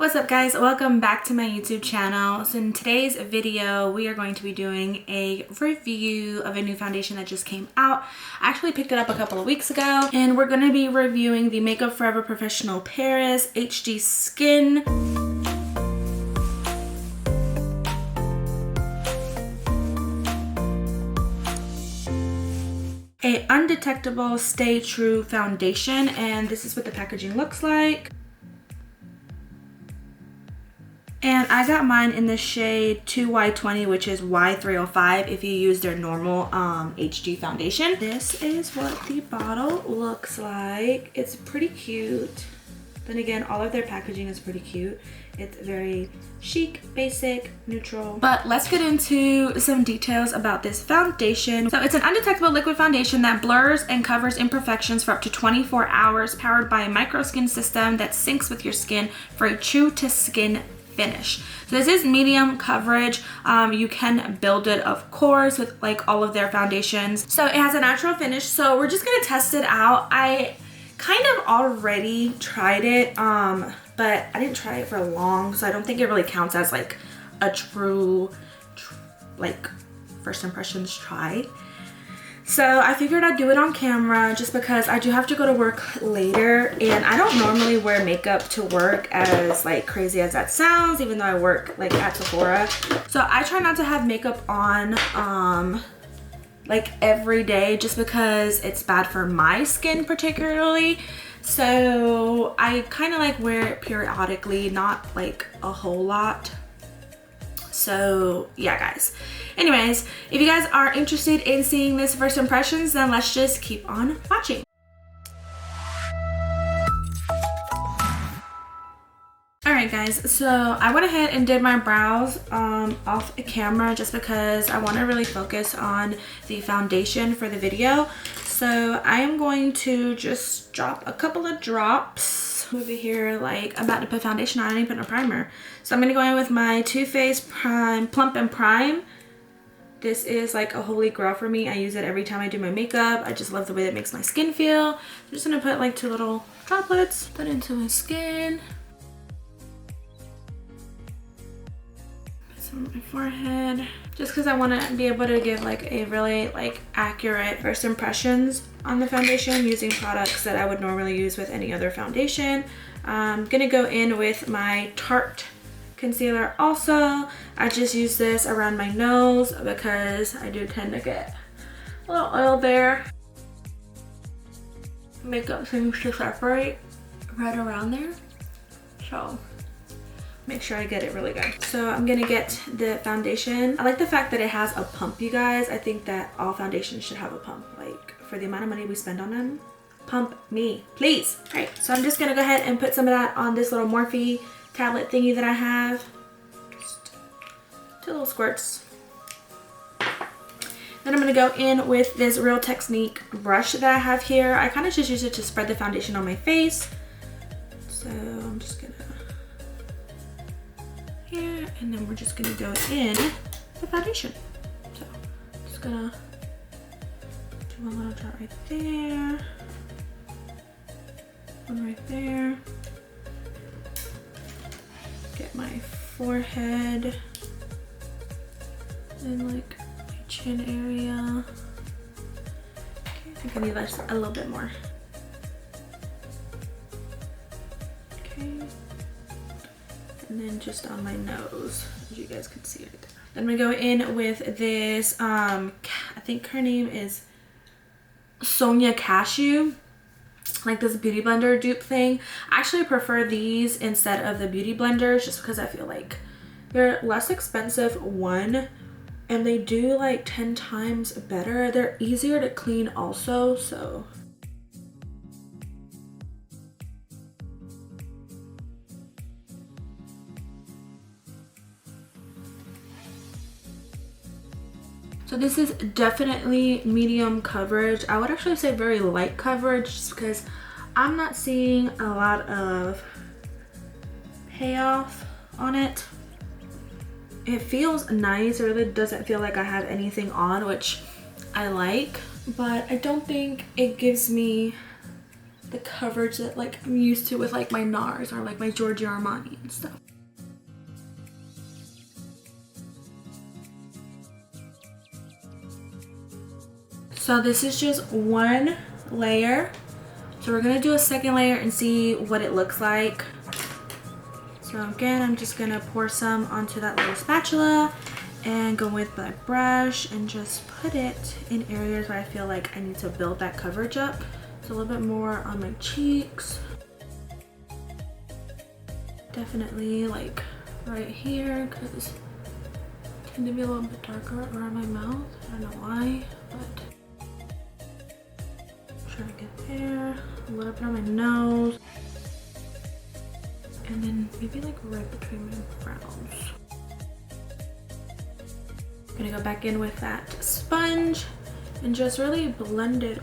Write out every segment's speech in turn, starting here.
What's up guys, welcome back to my YouTube channel. So in today's video we are going to be doing a review of a new foundation that just came out. I actually picked it up a couple of weeks ago and we're going to be reviewing the Makeup Forever Professional Paris HD Skin. A undetectable stay true foundation, and this is what the packaging looks like. And I got mine in the shade 2Y20, which is Y305 if you use their normal HD foundation. This is what the bottle looks like. It's pretty cute. Then again, all of their packaging is pretty cute. It's very chic, basic, neutral. But let's get into some details about this foundation. So it's an undetectable liquid foundation that blurs and covers imperfections for up to 24 hours, powered by a micro skin system that syncs with your skin for a true to skin finish. So this is medium coverage. You can build it, of course, with like all of their foundations. So it has a natural finish. So we're just gonna test it out. I kind of already tried it, but I didn't try it for long, so I don't think it really counts as like a true like first impressions try. So I figured I'd do it on camera just because I do have to go to work later, and I don't normally wear makeup to work, as like crazy as that sounds, even though I work like at Sephora. So I try not to have makeup on like every day just because it's bad for my skin particularly. So I kind of like wear it periodically, not like a whole lot. So yeah guys, anyways, if you guys are interested in seeing this first impressions, then let's just keep on watching. Alright guys, so I went ahead and did my brows off camera just because I want to really focus on the foundation for the video. So I am going to just drop a couple of drops over here. Like, I'm about to put foundation on, I didn't put no primer. So I'm going to go in with my Too Faced Plump and Prime. This is like a holy grail for me. I use it every time I do my makeup. I just love the way that makes my skin feel. I'm just going to put like 2 little droplets, put into my skin. On my forehead, just because I want to be able to give like a really like accurate first impressions on the foundation using products that I would normally use with any other foundation. I'm gonna go in with my Tarte Concealer also. I just use this around my nose because I do tend to get a little oil there. Makeup seems to separate right around there, so make sure I get it really good. So I'm gonna get the foundation. I like the fact that it has a pump, you guys. I think that all foundations should have a pump. Like, for the amount of money we spend on them, pump me, please. All right, so I'm just gonna go ahead and put some of that on this little Morphe tablet thingy that I have. Just 2 little squirts. Then I'm gonna go in with this Real Technique brush that I have here. I kind of just use it to spread the foundation on my face. So I'm just gonna here, and then we're just gonna go in the foundation. So just gonna do a little dot right there, one right there, get my forehead and like my chin area. Okay, I think I need like a little bit more. Okay. And then just on my nose, as you guys can see right there. Then I'm gonna go in with this, I think her name is Sonia Cashew, like this beauty blender dupe thing. I actually prefer these instead of the beauty blenders just because I feel like they're less expensive, one, and they do like 10 times better. They're easier to clean also, so. So this is definitely medium coverage. I would actually say very light coverage just because I'm not seeing a lot of payoff on it. It feels nice. It really doesn't feel like I have anything on, which I like, but I don't think it gives me the coverage that like I'm used to with like my NARS or like my Giorgio Armani and stuff. So this is just one layer. So we're gonna do a second layer and see what it looks like. So again, I'm just gonna pour some onto that little spatula and go with my brush and just put it in areas where I feel like I need to build that coverage up. So a little bit more on my cheeks. Definitely like right here, because I tend to be a little bit darker around my mouth. I don't know why, but try to get there. A little bit on my nose. And then maybe like right between my brows. I'm gonna go back in with that sponge and just really blend it.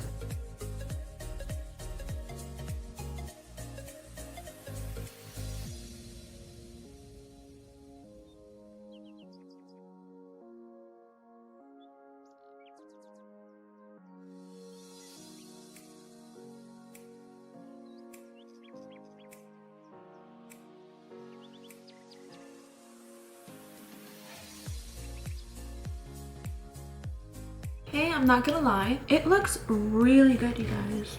Hey, I'm not gonna lie, it looks really good, you guys.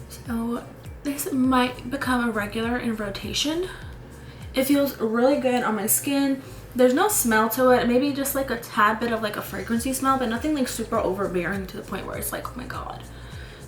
So this might become a regular in rotation. It feels really good on my skin. There's no smell to it, maybe just like a tad bit of like a fragrancy smell, but nothing like super overbearing to the point where it's like, oh my god,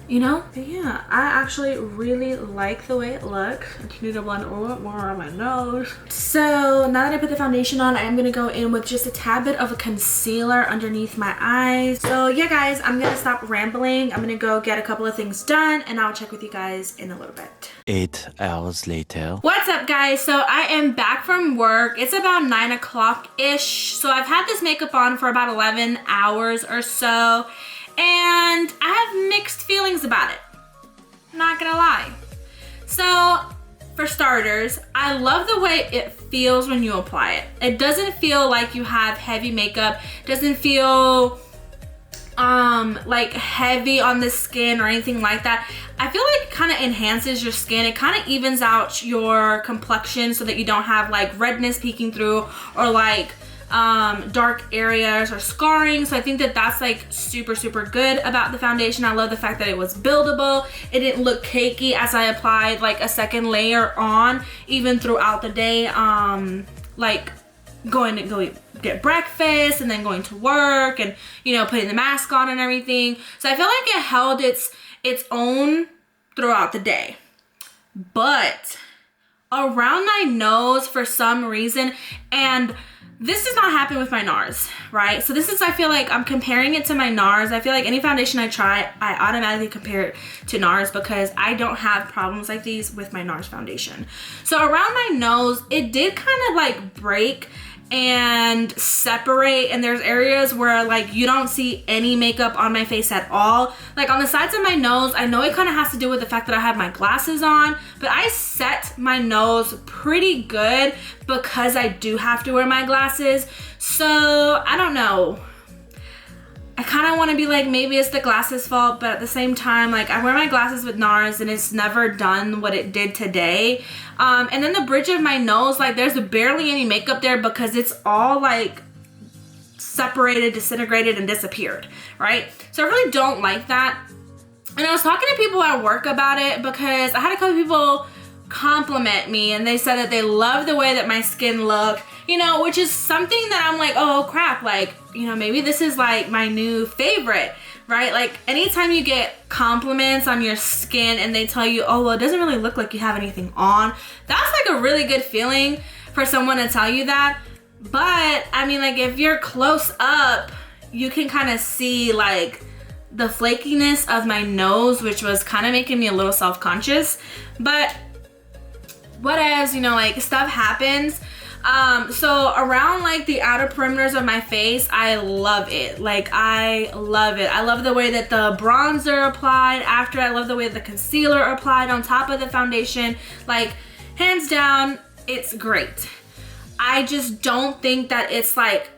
you know? But yeah, I actually really like the way it looks. I just need to blend a little bit more on my nose. So now that I put the foundation on, I am gonna go in with just a tad bit of a concealer underneath my eyes. So yeah guys, I'm gonna stop rambling. I'm gonna go get a couple of things done and I'll check with you guys in a little bit. 8 hours later. What's up guys? So I am back from work. It's about 9 o'clock-ish. So I've had this makeup on for about 11 hours or so. And I have mixed feelings about it. I'm not gonna lie. So for starters, I love the way it feels when you apply it. It doesn't feel like you have heavy makeup. It doesn't feel like heavy on the skin or anything like that. I feel like it kind of enhances your skin. It kind of evens out your complexion so that you don't have like redness peeking through or like dark areas or scarring. So I think that that's like super good about the foundation. I love the fact that it was buildable. It didn't look cakey as I applied like a second layer on even throughout the day, like going to go get breakfast and then going to work and, you know, putting the mask on and everything. So I feel like it held its own throughout the day. But around my nose for some reason, and this does not happen with my NARS, right? So this is, I feel like I'm comparing it to my NARS. I feel like any foundation I try, I automatically compare it to NARS because I don't have problems like these with my NARS foundation. So around my nose, it did kind of like break and separate, and there's areas where like you don't see any makeup on my face at all. Like on the sides of my nose, I know it kind of has to do with the fact that I have my glasses on, but I set my nose pretty good because I do have to wear my glasses. So I don't know, I kind of want to be like, maybe it's the glasses fault, but at the same time, like I wear my glasses with NARS and it's never done what it did today. And then the bridge of my nose, like there's barely any makeup there because it's all like separated, disintegrated, and disappeared, right? So I really don't like that. And I was talking to people at work about it because I had a couple people compliment me and they said that they love the way that my skin looked, you know, which is something that I'm like, oh crap, like, you know, maybe this is like my new favorite, right? Like anytime you get compliments on your skin and they tell you, oh, well, it doesn't really look like you have anything on, that's like a really good feeling for someone to tell you that. But I mean, like if you're close up, you can kind of see like the flakiness of my nose, which was kind of making me a little self-conscious. But whatevs, you know, like stuff happens. So around like the outer perimeters of my face, I love it. Like I love it. I love the way that the bronzer applied after. I love the way the concealer applied on top of the foundation. Like hands down, it's great. I just don't think that it's like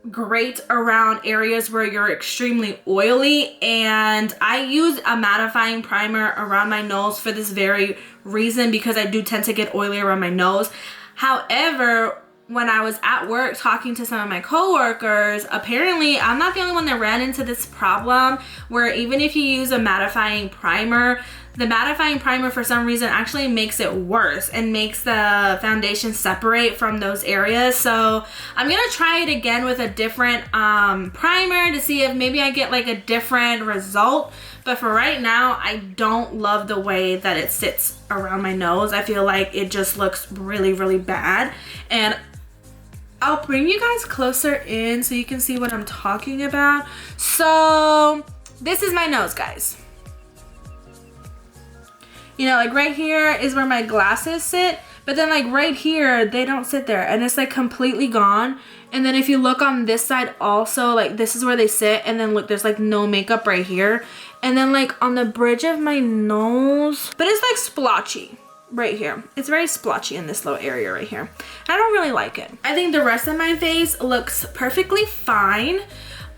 great around areas where you're extremely oily, and I use a mattifying primer around my nose for this very reason, because I do tend to get oily around my nose. However, when I was at work talking to some of my coworkers, apparently I'm not the only one that ran into this problem, where even if you use a mattifying primer, the mattifying primer for some reason actually makes it worse and makes the foundation separate from those areas. So I'm gonna try it again with a different primer to see if maybe I get like a different result. But for right now, I don't love the way that it sits around my nose. I feel like it just looks really, really bad. And I'll bring you guys closer in so you can see what I'm talking about. So this is my nose, guys. You know, like right here is where my glasses sit, but then like right here, they don't sit there, and it's like completely gone. And then if you look on this side also, like this is where they sit, and then look, there's like no makeup right here. And then like on the bridge of my nose, but it's like splotchy right here. It's very splotchy in this little area right here. I don't really like it. I think the rest of my face looks perfectly fine.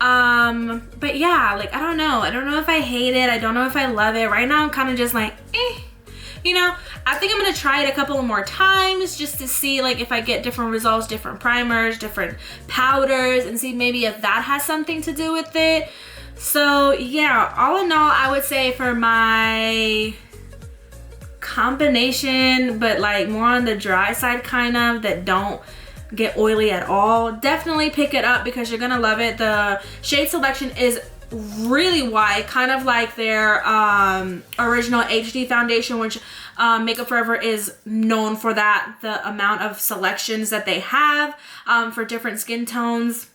But yeah, like I don't know if I hate it. I don't know if I love it. Right now I'm kind of just like you know. I think I'm gonna try it a couple of more times just to see like if I get different results, different primers, different powders, and see maybe if that has something to do with it. So yeah, all in all, I would say for my combination, but like more on the dry side kind of, that don't get oily at all, definitely pick it up because you're gonna love it. The shade selection is really wide, kind of like their original HD foundation, which Makeup Forever is known for that, the amount of selections that they have for different skin tones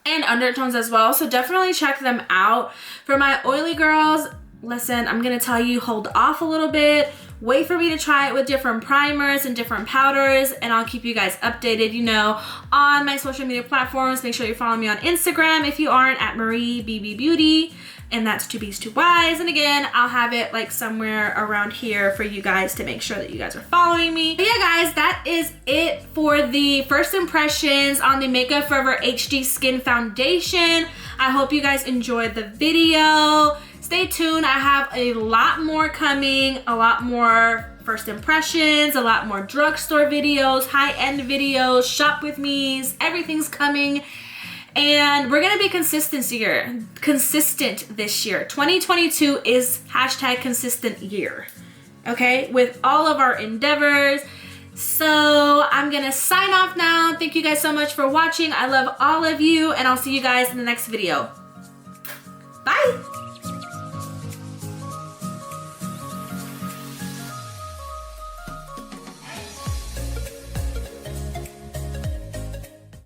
and undertones as well. So definitely check them out. For my oily girls, listen, I'm gonna tell you, hold off a little bit. Wait for me to try it with different primers and different powders, and I'll keep you guys updated, you know, on my social media platforms. Make sure you follow me on Instagram if you aren't, at MarieBbeautyy, and that's 2 B's 2 Y's. And again, I'll have it like somewhere around here for you guys to make sure that you guys are following me. But yeah, guys, that is it for the first impressions on the Makeup Forever HD Skin Foundation. I hope you guys enjoyed the video. Stay tuned, I have a lot more coming, a lot more first impressions, a lot more drugstore videos, high-end videos, shop with me's, everything's coming. And we're gonna be consistent this year. 2022 is #consistent year, okay, with all of our endeavors. So I'm gonna sign off now. Thank you guys so much for watching. I love all of you, and I'll see you guys in the next video. Bye.